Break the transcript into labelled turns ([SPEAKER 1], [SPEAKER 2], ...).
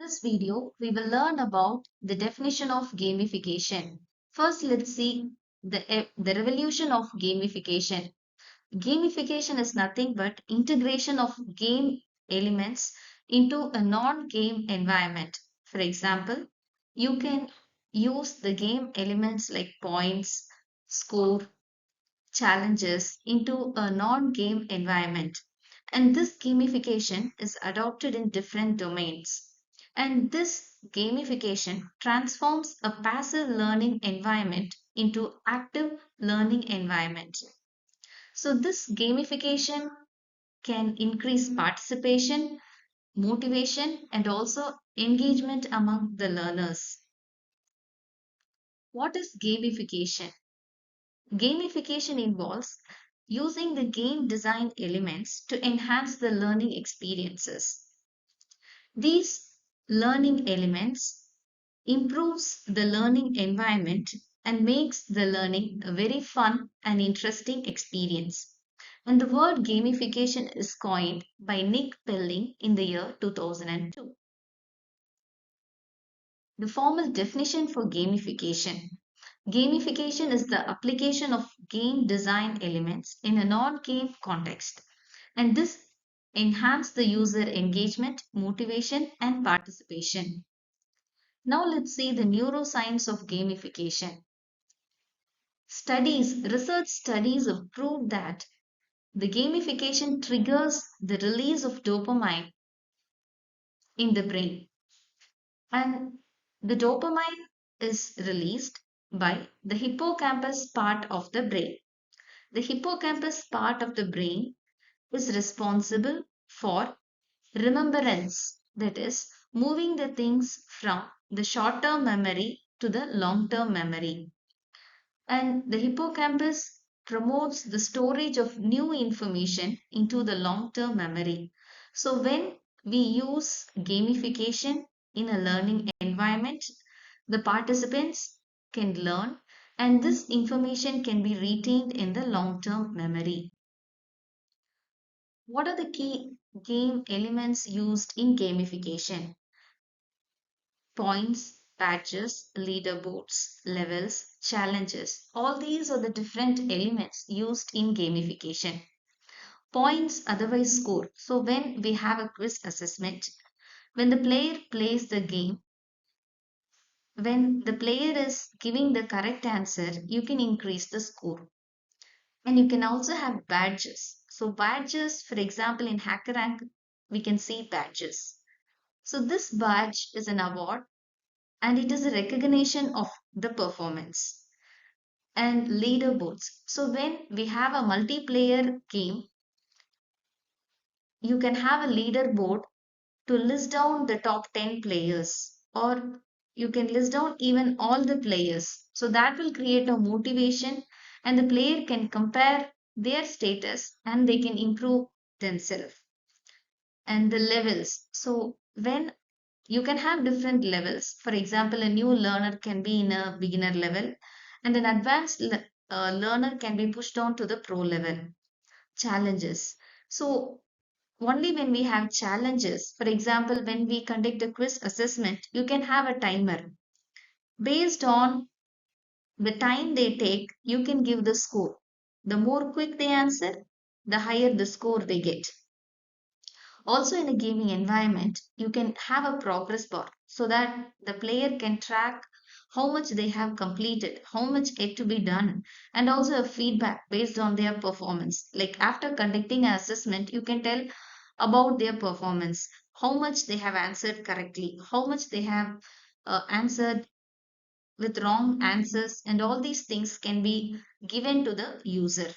[SPEAKER 1] This video, we will learn about the definition of gamification. First, let's see the revolution of gamification. Gamification is nothing but integration of game elements into a non-game environment. For example, you can use the game elements like points, score, challenges into a non-game environment. And this gamification is adopted in different domains. And this gamification transforms a passive learning environment into active learning environment. So this gamification can increase participation, motivation, and also engagement among the learners. What is gamification? Gamification involves using the game design elements to enhance the learning experiences. These learning elements improves the learning environment and makes the learning a very fun and interesting experience. And the word gamification is coined by Nick Pelling in the year 2002. The formal definition for gamification. Gamification is the application of game design elements in a non-game context, and this enhance the user engagement, motivation, and participation. Now let's see the neuroscience of gamification. Research studies have proved that the gamification triggers the release of dopamine in the brain, and the dopamine is released by the hippocampus part of the brain. The hippocampus part of the brain is responsible for remembrance, that is, moving the things from the short term memory to the long term memory. And the hippocampus promotes the storage of new information into the long term memory. So, when we use gamification in a learning environment, the participants can learn and this information can be retained in the long term memory. What are the key game elements used in gamification? Points, badges, leaderboards, levels, challenges. All these are the different elements used in gamification. Points, otherwise score. So when we have a quiz assessment, when the player plays the game, when the player is giving the correct answer, you can increase the score. And you can also have badges. So badges, for example, in HackerRank, we can see badges. So this badge is an award and it is a recognition of the performance. And leaderboards. So when we have a multiplayer game, you can have a leaderboard to list down the top 10 players, or you can list down even all the players. So that will create a motivation and the player can compare their status and they can improve themselves. And the levels. So when you can have different levels, for example, a new learner can be in a beginner level and an advanced learner can be pushed on to the pro level. Challenges. So only when we have challenges, for example, when we conduct a quiz assessment, you can have a timer. Based on the time they take, you can give the score. The more quick they answer, the higher the score they get. Also, in a gaming environment, you can have a progress bar so that the player can track how much they have completed, how much yet to be done, and also a feedback based on their performance. Like after conducting an assessment, you can tell about their performance, how much they have answered correctly, how much they have answered with wrong answers, and all these things can be given to the user.